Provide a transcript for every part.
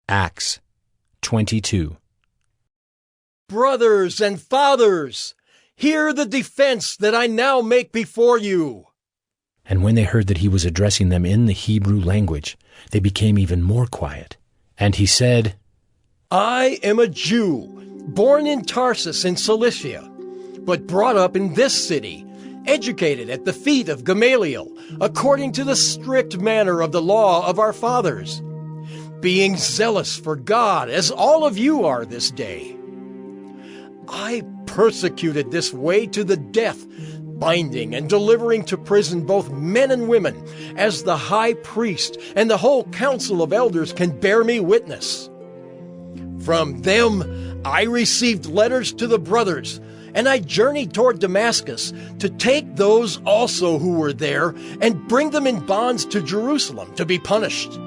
Acts 22. Brothers and fathers, hear the defense that I now make before you. And when they heard that he was addressing them in the Hebrew language, they became even more quiet. And he said, I am a Jew, born in Tarsus in Cilicia, but brought up in this city, educated at the feet of Gamaliel, according to the strict manner of the law of our fathers, being zealous for God, as all of you are this day. I persecuted this way to the death, binding and delivering to prison both men and women, as the high priest and the whole council of elders can bear me witness. From them I received letters to the brothers, and I journeyed toward Damascus to take those also who were there and bring them in bonds to Jerusalem to be punished.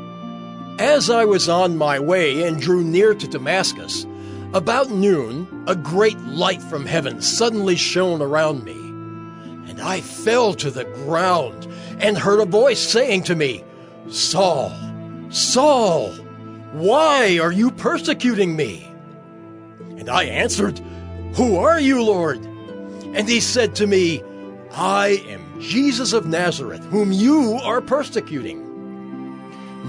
As I was on my way and drew near to Damascus, about noon a great light from heaven suddenly shone around me, and I fell to the ground and heard a voice saying to me, Saul, Saul, why are you persecuting me? And I answered, Who are you, Lord? And he said to me, I am Jesus of Nazareth, whom you are persecuting.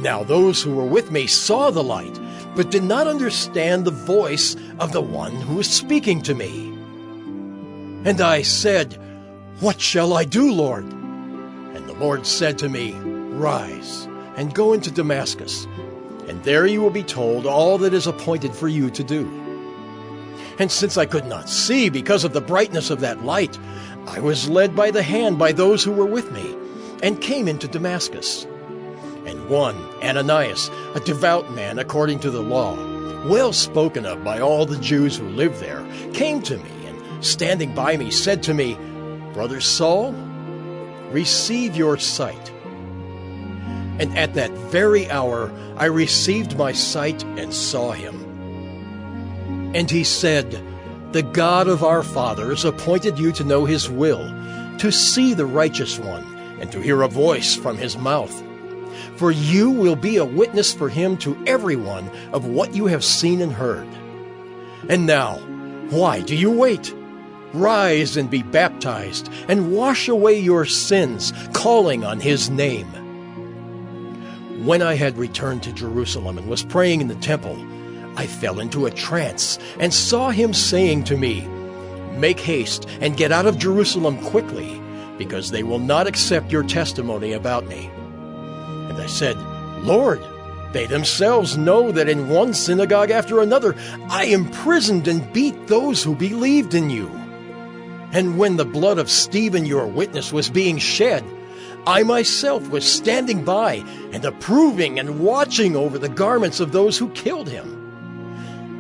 Now those who were with me saw the light, but did not understand the voice of the one who was speaking to me. And I said, What shall I do, Lord? And the Lord said to me, Rise, and go into Damascus, and there you will be told all that is appointed for you to do. And since I could not see because of the brightness of that light, I was led by the hand by those who were with me, and came into Damascus. And one, Ananias, a devout man according to the law, well spoken of by all the Jews who lived there, came to me, and standing by me said to me, Brother Saul, receive your sight. And at that very hour I received my sight and saw him. And he said, The God of our fathers appointed you to know his will, to see the righteous one, and to hear a voice from his mouth. For you will be a witness for him to everyone of what you have seen and heard. And now, why do you wait? Rise and be baptized, and wash away your sins, calling on his name. When I had returned to Jerusalem and was praying in the temple, I fell into a trance and saw him saying to me, Make haste and get out of Jerusalem quickly, because they will not accept your testimony about me. And I said, Lord, they themselves know that in one synagogue after another I imprisoned and beat those who believed in you. And when the blood of Stephen your witness was being shed, I myself was standing by and approving and watching over the garments of those who killed him.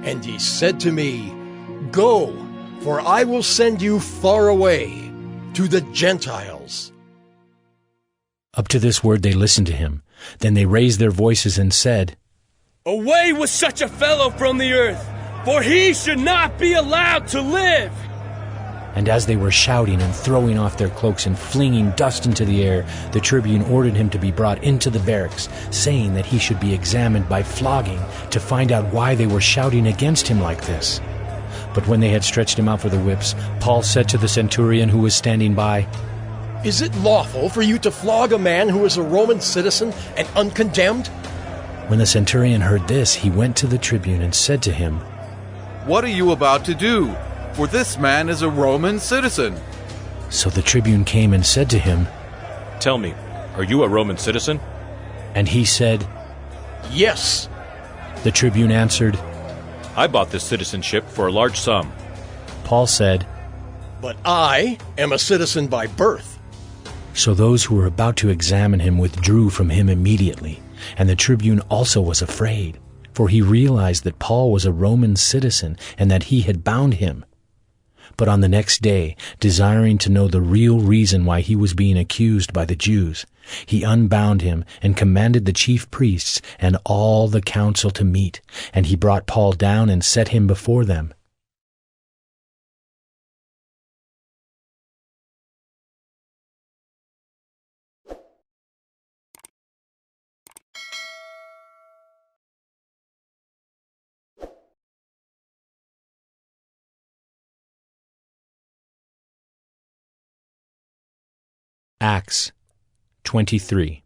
And he said to me, Go, for I will send you far away to the Gentiles. Up to this word they listened to him. Then they raised their voices and said, Away with such a fellow from the earth, for he should not be allowed to live. And as they were shouting and throwing off their cloaks and flinging dust into the air, the tribune ordered him to be brought into the barracks, saying that he should be examined by flogging to find out why they were shouting against him like this. But when they had stretched him out for the whips, Paul said to the centurion who was standing by, Is it lawful for you to flog a man who is a Roman citizen and uncondemned? When the centurion heard this, he went to the tribune and said to him, What are you about to do? For this man is a Roman citizen. So the tribune came and said to him, Tell me, are you a Roman citizen? And he said, Yes. The tribune answered, I bought this citizenship for a large sum. Paul said, But I am a citizen by birth. So those who were about to examine him withdrew from him immediately, and the tribune also was afraid, for he realized that Paul was a Roman citizen and that he had bound him. But on the next day, desiring to know the real reason why he was being accused by the Jews, he unbound him and commanded the chief priests and all the council to meet, and he brought Paul down and set him before them. Acts 23.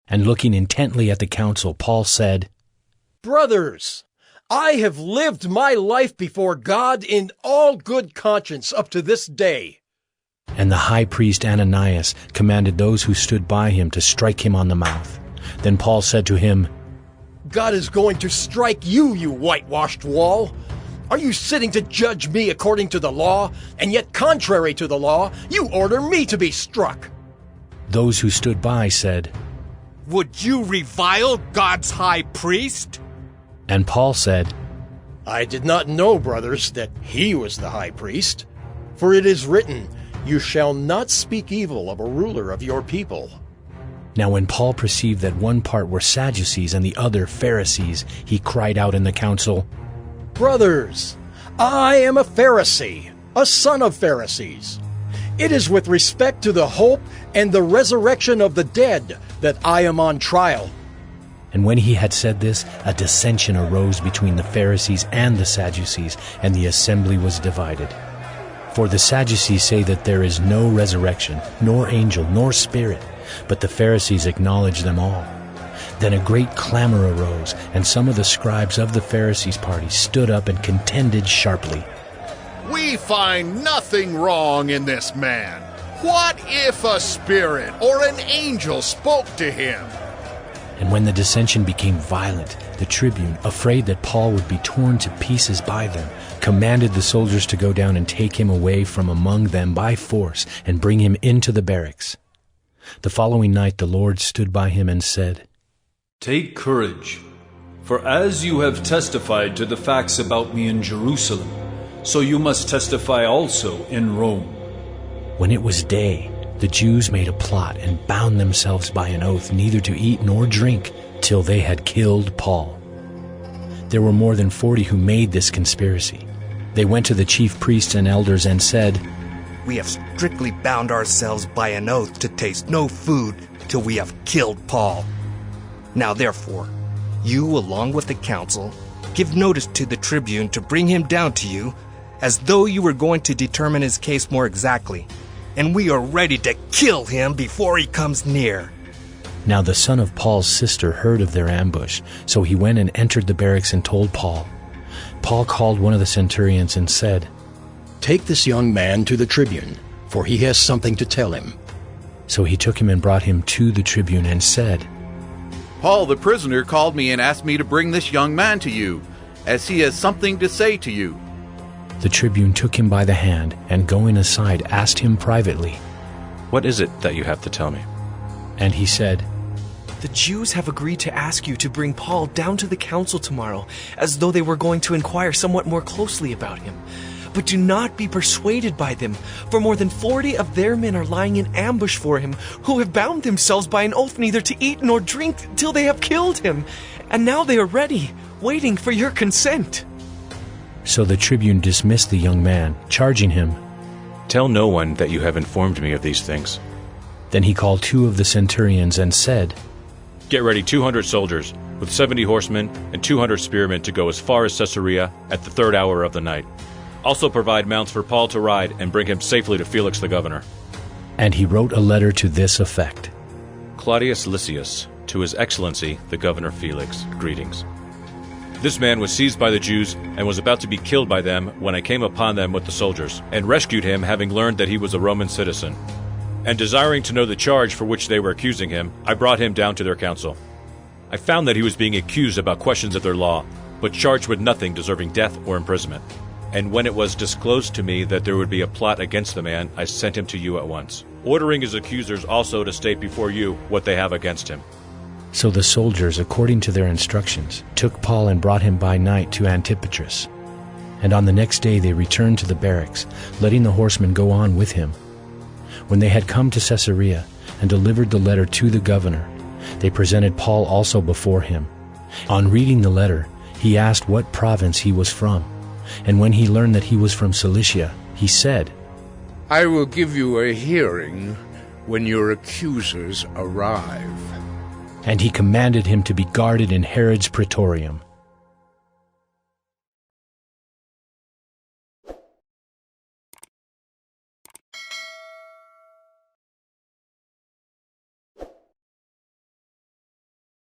And looking intently at the council, Paul said, Brothers, I have lived my life before God in all good conscience up to this day. And the high priest Ananias commanded those who stood by him to strike him on the mouth. Then Paul said to him, God is going to strike you, you whitewashed wall. Are you sitting to judge me according to the law, and yet contrary to the law, you order me to be struck? Those who stood by said, Would you revile God's high priest? And Paul said, I did not know, brothers, that he was the high priest. For it is written, You shall not speak evil of a ruler of your people. Now when Paul perceived that one part were Sadducees and the other Pharisees, he cried out in the council, Brothers, I am a Pharisee, a son of Pharisees. It is with respect to the hope and the resurrection of the dead that I am on trial. And when he had said this, a dissension arose between the Pharisees and the Sadducees, and the assembly was divided. For the Sadducees say that there is no resurrection, nor angel, nor spirit, but the Pharisees acknowledge them all. Then a great clamor arose, and some of the scribes of the Pharisees' party stood up and contended sharply. We find nothing wrong in this man. What if a spirit or an angel spoke to him? And when the dissension became violent, the tribune, afraid that Paul would be torn to pieces by them, commanded the soldiers to go down and take him away from among them by force and bring him into the barracks. The following night the Lord stood by him and said, Take courage, for as you have testified to the facts about me in Jerusalem, so you must testify also in Rome. When it was day, the Jews made a plot and bound themselves by an oath neither to eat nor drink till they had killed Paul. There were more than 40 who made this conspiracy. They went to the chief priests and elders and said, We have strictly bound ourselves by an oath to taste no food till we have killed Paul. Now therefore, you along with the council, give notice to the tribune to bring him down to you, as though you were going to determine his case more exactly, and we are ready to kill him before he comes near. Now the son of Paul's sister heard of their ambush, so he went and entered the barracks and told Paul. Paul called one of the centurions and said, Take this young man to the tribune, for he has something to tell him. So he took him and brought him to the tribune and said, Paul the prisoner called me and asked me to bring this young man to you, as he has something to say to you. The tribune took him by the hand, and going aside asked him privately, What is it that you have to tell me? And he said, The Jews have agreed to ask you to bring Paul down to the council tomorrow, as though they were going to inquire somewhat more closely about him. But do not be persuaded by them, for more than 40 of their men are lying in ambush for him, who have bound themselves by an oath neither to eat nor drink till they have killed him. And now they are ready, waiting for your consent. So the tribune dismissed the young man, charging him, Tell no one that you have informed me of these things. Then he called 2 of the centurions and said, Get ready 200 soldiers, with 70 horsemen and 200 spearmen to go as far as Caesarea at the 3rd hour of the night. Also provide mounts for Paul to ride and bring him safely to Felix the governor. And he wrote a letter to this effect. Claudius Lysias, to His Excellency the Governor Felix, greetings. This man was seized by the Jews and was about to be killed by them when I came upon them with the soldiers, and rescued him, having learned that he was a Roman citizen. And desiring to know the charge for which they were accusing him, I brought him down to their council. I found that he was being accused about questions of their law, but charged with nothing deserving death or imprisonment. And when it was disclosed to me that there would be a plot against the man, I sent him to you at once, ordering his accusers also to state before you what they have against him. So the soldiers, according to their instructions, took Paul and brought him by night to Antipatris. And on the next day they returned to the barracks, letting the horsemen go on with him. When they had come to Caesarea and delivered the letter to the governor, they presented Paul also before him. On reading the letter, he asked what province he was from. And when he learned that he was from Cilicia, he said, I will give you a hearing when your accusers arrive. And he commanded him to be guarded in Herod's praetorium.